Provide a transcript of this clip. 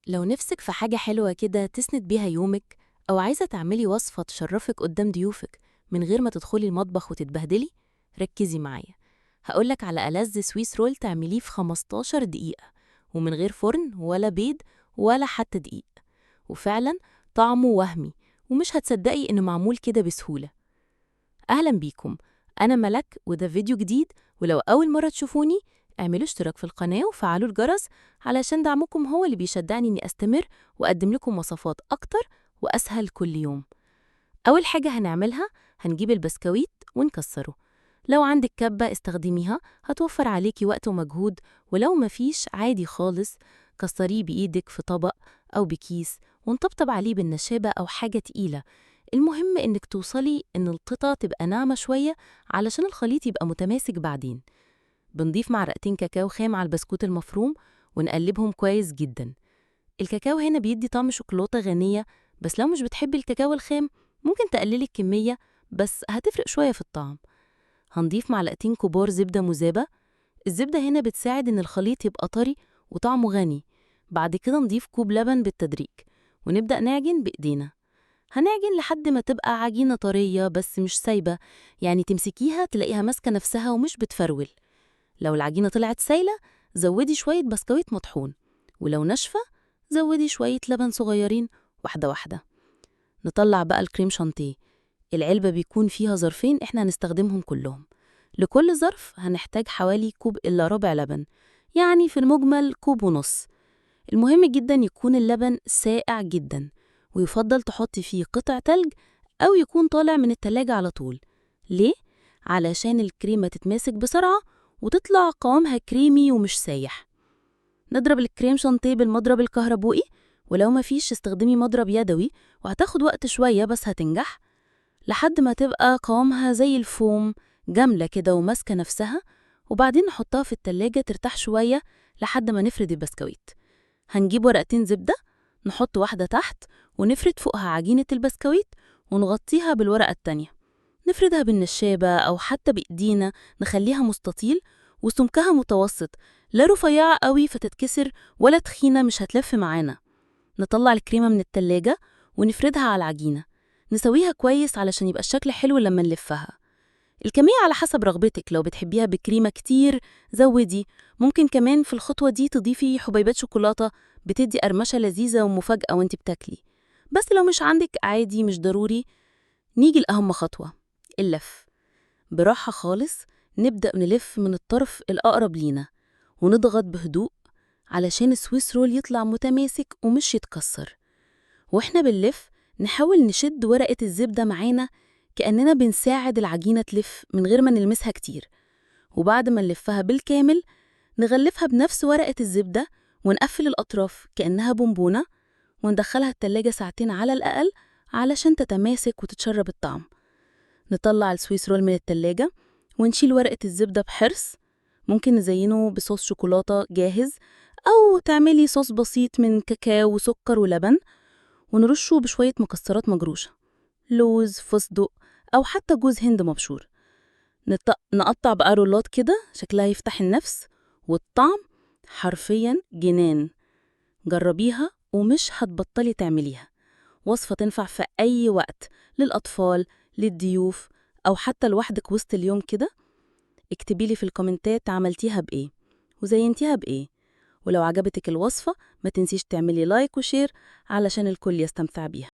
لو نفسك في حاجة حلوة كده تسند بيها يومك، أو عايزة تعملي وصفة تشرفك قدام ضيوفك من غير ما تدخلي المطبخ وتتبهدلي، ركزي معايا. هقولك على ألذ سويس رول تعمليه في 15 دقيقة، ومن غير فرن ولا بيض ولا حتى دقيق. وفعلا طعمه وهمي، ومش هتصدقي إنه معمول كده بسهولة. أهلا بيكم، أنا ملك وده فيديو جديد. ولو أول مرة تشوفوني، اعملوا اشتراك في القناة وفعلوا الجرس، علشان دعمكم هو اللي بيشجعني إني أستمر وأقدم لكم وصفات أكتر وأسهل كل يوم. أول حاجة هنعملها، هنجيب البسكويت ونكسره. لو عندك كبة استخدميها، هتوفر عليكي وقت ومجهود. ولو مفيش، عادي خالص، كسريه بإيدك في طبق أو بكيس، ونطبطب عليه بالنشابة أو حاجة تقيلة. المهم إنك توصلي إن القطع تبقى ناعمة شوية، علشان الخليط يبقى متماسك بعدين. بنضيف معلقتين كاكاو خام على البسكوت المفروم، ونقلبهم كويس جدا. الكاكاو هنا بيدي طعم شوكولاتة غنية، بس لو مش بتحبي الكاكاو الخام ممكن تقللي الكمية، بس هتفرق شوية في الطعم. هنضيف معلقتين كبار زبدة مذابة. الزبدة هنا بتساعد إن الخليط يبقى طري وطعمه غني. بعد كده نضيف كوب لبن بالتدريج، ونبدأ نعجن بإيدينا. هنعجن لحد ما تبقى عجينة طرية بس مش سايبة، يعني تمسكيها تلاقيها ماسكة نفسها ومش بتفرول. لو العجينة طلعت سايلة، زودي شوية بسكويت مطحون، ولو ناشفة زودي شوية لبن صغيرين، واحدة واحدة. نطلع بقى الكريم شانتيه. العلبة بيكون فيها ظرفين احنا هنستخدمهم كلهم. لكل ظرف هنحتاج حوالي كوب إلا ربع لبن، يعني في المجمل كوب ونص. المهم جدا يكون اللبن ساقع جدا، ويفضل تحطي فيه قطع تلج أو يكون طالع من التلاجة على طول. ليه؟ علشان الكريمة تتماسك بسرعة وتطلع قوامها كريمي ومش سايح. نضرب الكريم شانتيه بالمضرب الكهربائي، ولو مفيش استخدمي مضرب يدوي، وهتاخد وقت شوية بس هتنجح، لحد ما تبقى قوامها زي الفوم، جاملة كده وماسكة نفسها. وبعدين نحطها في التلاجة ترتاح شوية لحد ما نفرد البسكويت. هنجيب ورقتين زبدة، نحط واحدة تحت، ونفرد فوقها عجينة البسكويت، ونغطيها بالورقة التانية. نفردها بالنشابة أو حتى بإيدينا، نخليها مستطيل وسمكها متوسط، لا رفيعة قوي فتتكسر ولا تخينة مش هتلف معانا. نطلع الكريمة من التلاجة ونفردها على العجينة، نسويها كويس علشان يبقى الشكل حلو لما نلفها. الكمية على حسب رغبتك، لو بتحبيها بكريمة كتير زودي. ممكن كمان في الخطوة دي تضيفي حبيبات شوكولاتة، بتدي قرمشة لذيذة ومفاجأة وانت بتاكلي. بس لو مش عندك عادي، مش ضروري. نيجي لأهم خطوة، اللف. براحة خالص، نبدأ نلف من الطرف الأقرب لينا، ونضغط بهدوء علشان السويس رول يطلع متماسك ومش يتكسر. واحنا بنلف نحاول نشد ورقة الزبدة معانا، كأننا بنساعد العجينة تلف من غير ما نلمسها كتير. وبعد ما نلفها بالكامل، نغلفها بنفس ورقة الزبدة، ونقفل الأطراف كأنها بونبونة، وندخلها التلاجة ساعتين على الأقل علشان تتماسك وتتشرب الطعم. نطلع السويس رول من التلاجة، ونشيل ورقة الزبدة بحرص. ممكن نزينه بصوص شوكولاتة جاهز، أو تعملي صوص بسيط من كاكاو وسكر ولبن، ونرشه بشوية مكسرات مجروشة، لوز، فستق، أو حتى جوز هند مبشور. نقطع بقى رولات كده شكلها يفتح النفس، والطعم حرفيا جنان. جربيها ومش هتبطلي تعمليها. وصفة تنفع في أي وقت، للأطفال، للضيوف، أو حتى لوحدك وسط اليوم كده. اكتبيلي في الكومنتات عملتيها بإيه وزينتيها بإيه. ولو عجبتك الوصفة، ما تنسيش تعملي لايك وشير علشان الكل يستمتع بيها.